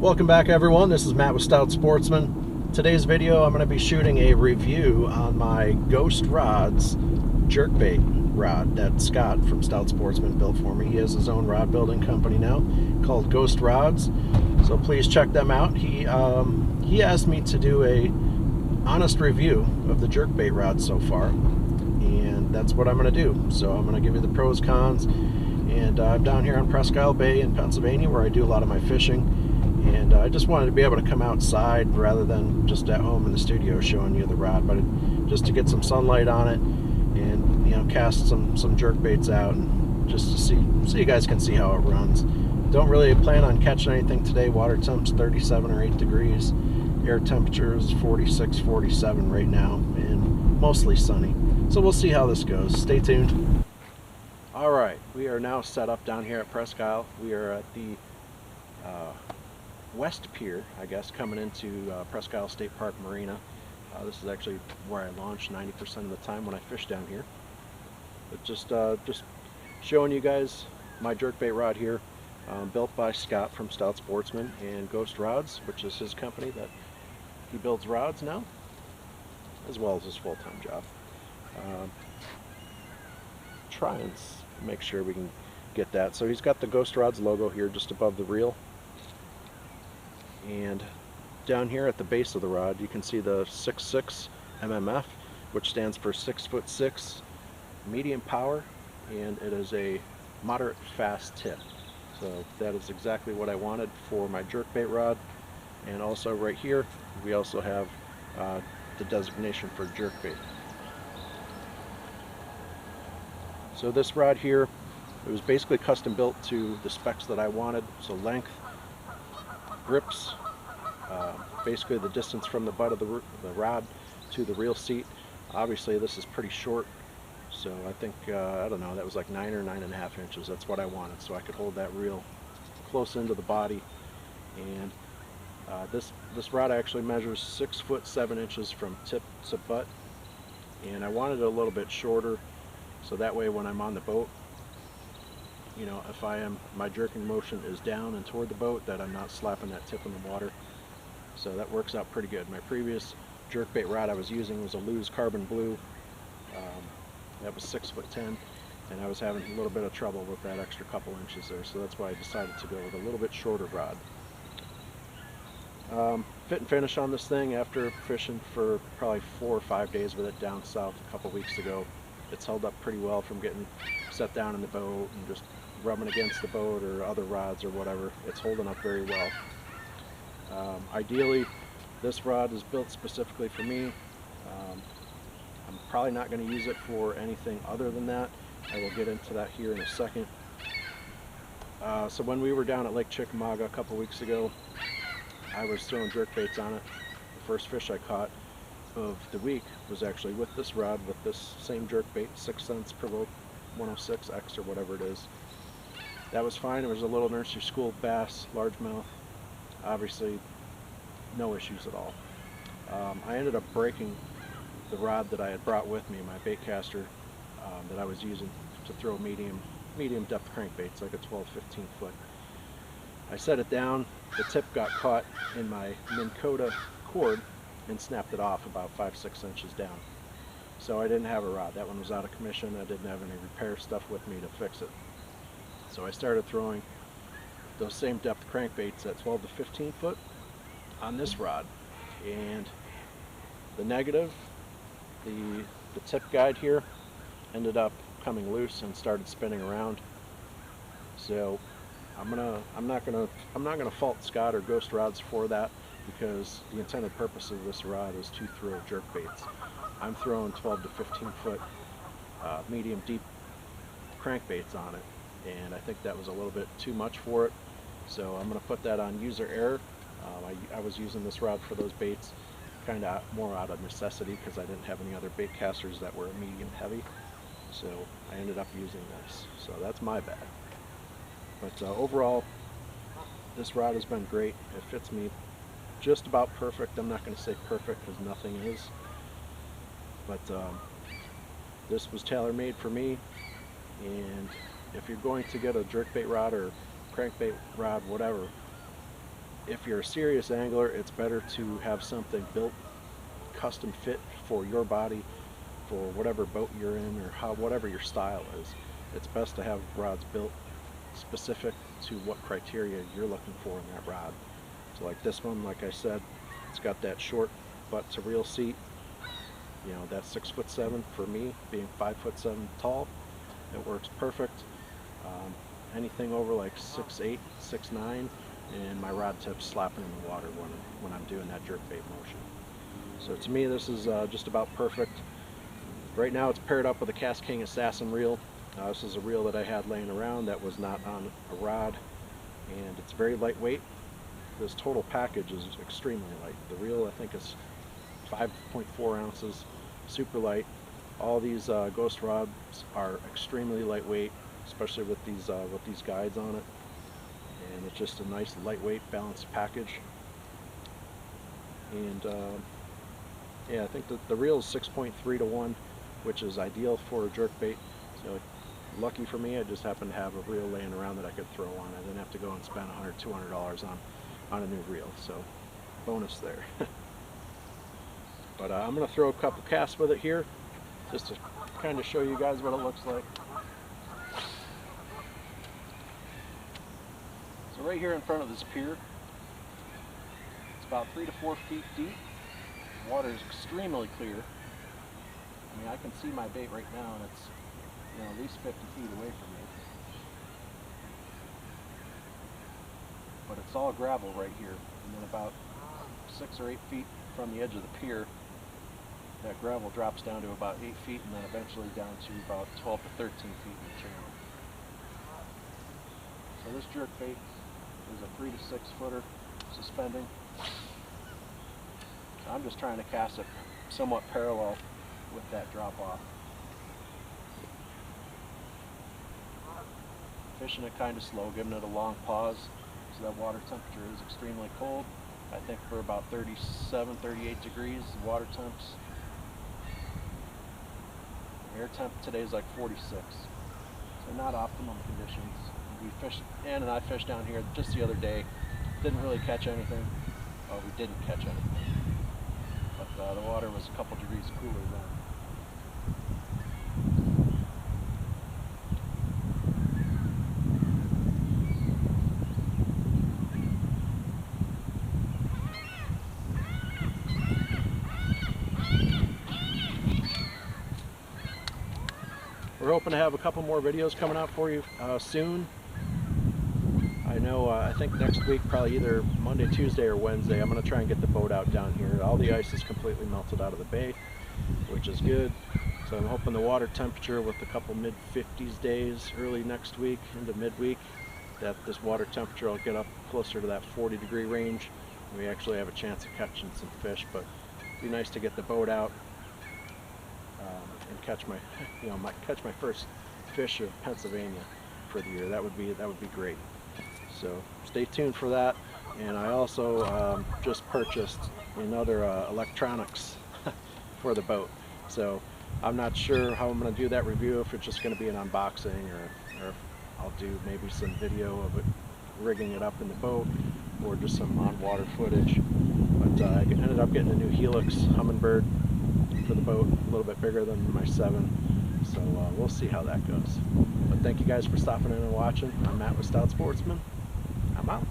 Welcome back, everyone. This is Matt with Stout Sportsmen. Today's video I'm going to be shooting a review on my Ghost Rods jerkbait rod that Scott from Stout Sportsmen built for me. He has his own rod building company now called Ghost Rods, so please check them out. He asked me to do a honest review of the jerkbait rod so far, and that's what I'm going to do. So I'm going to give you the pros, cons, and I'm down here on Presque Isle Bay in Pennsylvania where I do a lot of my fishing. And I just wanted to be able to come outside rather than just at home in the studio showing you the rod, but just to get some sunlight on it and, you know, cast some jerk baits out and just to see so you guys can see how it runs. Don't really plan on catching anything today. Water temp's 37 or 8 degrees. Air temperature is 46, 47 right now, and mostly sunny. So we'll see how this goes. Stay tuned. All right, we are now set up down here at Presque Isle. We are at the West Pier, I guess, coming into Presque Isle State Park Marina. This is actually where I launch 90% of the time when I fish down here. But just showing you guys my jerkbait rod here, built by Scott from Stout Sportsmen and Ghost Rods, which is his company that he builds rods now, as well as his full-time job. Try and make sure we can get that. So he's got the Ghost Rods logo here just above the reel. And down here at the base of the rod you can see the 6.6 MMF, which stands for 6'6", medium power, and it is a moderate fast tip. So that is exactly what I wanted for my jerkbait rod. And also right here we also have the designation for jerkbait. So this rod here, it was basically custom built to the specs that I wanted. So length, grips, basically the distance from the butt of the rod to the reel seat. Obviously this is pretty short, so I think I don't know, that was like 9 or 9.5 inches. That's what I wanted, so I could hold that reel close into the body. And this rod actually measures 6 foot 7 inches from tip to butt, and I wanted it a little bit shorter, so that way when I'm on the boat, you know, if my jerking motion is down and toward the boat, that I'm not slapping that tip in the water. So that works out pretty good. My previous jerkbait rod I was using was a Lew's Carbon Blue. That was 6'10", and I was having a little bit of trouble with that extra couple inches there. So that's why I decided to go with a little bit shorter rod. Fit and finish on this thing after fishing for probably 4 or 5 days with it down south a couple weeks ago. It's held up pretty well from getting set down in the boat and just rubbing against the boat or other rods or whatever. It's holding up very well. Ideally, this rod is built specifically for me. I'm probably not going to use it for anything other than that. I will get into that here in a second. So when we were down at Lake Chickamauga a couple weeks ago, I was throwing jerkbaits on it. The first fish I caught of the week was actually with this rod, with this same jerkbait, 6 cents Provoke 106X or whatever it is. That was fine. It was a little nursery school bass, largemouth. Obviously, no issues at all. I ended up breaking the rod that I had brought with me, my bait caster that I was using to throw medium depth crankbaits, like a 12, 15 foot. I set it down. The tip got caught in my Minn Kota cord and snapped it off about 5, 6 inches down. So I didn't have a rod. That one was out of commission. I didn't have any repair stuff with me to fix it. So I started throwing those same depth crankbaits at 12 to 15 foot on this rod. And the negative, the tip guide here ended up coming loose and started spinning around. So I'm not gonna fault Scott or Ghost Rods for that, because the intended purpose of this rod is to throw jerkbaits. I'm throwing 12 to 15 foot medium deep crankbaits on it, and I think that was a little bit too much for it. So I'm going to put that on user error. I was using this rod for those baits kind of more out of necessity because I didn't have any other bait casters that were medium heavy. So I ended up using this. So that's my bad. But overall, this rod has been great. It fits me just about perfect. I'm not going to say perfect because nothing is. But this was tailor-made for me. And if you're going to get a jerkbait rod or crankbait rod, whatever, if you're a serious angler, it's better to have something built, custom fit for your body, for whatever boat you're in, or whatever your style is. It's best to have rods built specific to what criteria you're looking for in that rod. So like this one, like I said, it's got that short butt to reel seat. You know, that's 6'7" for me, being 5'7" tall. It works perfect. Anything over like 6'8", 6'9", and my rod tip's slapping in the water when I'm doing that jerkbait motion. So to me, this is just about perfect. Right now it's paired up with a Kast King Assassin reel. This is a reel that I had laying around that was not on a rod, and it's very lightweight. This total package is extremely light. The reel, I think, is 5.4 ounces, super light. All these ghost rods are extremely lightweight, especially with these guides on it, and it's just a nice lightweight balanced package. And yeah, I think that the reel is 6.3 to 1, which is ideal for a jerkbait. So lucky for me, I just happen to have a reel laying around that I could throw on. I didn't have to go and spend $100, $200 on a new reel, so bonus there. But I'm going to throw a couple casts with it here, just to kind of show you guys what it looks like. So right here in front of this pier, it's about 3 to 4 feet deep. The water is extremely clear. I mean, I can see my bait right now, and it's, you know, at least 50 feet away from me. But it's all gravel right here, and then about 6 or 8 feet from the edge of the pier, that gravel drops down to about 8 feet, and then eventually down to about 12 to 13 feet in the channel. So this jerkbait is a 3 to 6 footer suspending. So I'm just trying to cast it somewhat parallel with that drop off. Fishing it kind of slow, giving it a long pause, so that water temperature is extremely cold. I think for about 37, 38 degrees, the water temps. Air temp today is like 46, so not optimum conditions. We fished, Ann and I fished down here just the other day. Didn't really catch anything. Well, we didn't catch anything, but the water was a couple degrees cooler then. We're hoping to have a couple more videos coming out for you soon. I know, I think next week, probably either Monday, Tuesday, or Wednesday, I'm going to try and get the boat out down here. All the ice is completely melted out of the bay, which is good. So I'm hoping the water temperature with a couple mid-50s days early next week into midweek, that this water temperature will get up closer to that 40-degree range. We actually have a chance of catching some fish, but it'd be nice to get the boat out and catch my, catch my first fish of Pennsylvania for the year. That would be great. So stay tuned for that. And I also just purchased another electronics for the boat. So I'm not sure how I'm going to do that review, if it's just going to be an unboxing, or if I'll do maybe some video of it, rigging it up in the boat, or just some on-water footage. But I ended up getting a new Helix Humminbird for the boat, a little bit bigger than my 7. So we'll see how that goes. But thank you guys for stopping in and watching. I'm Matt with Stout Sportsmen. I'm out.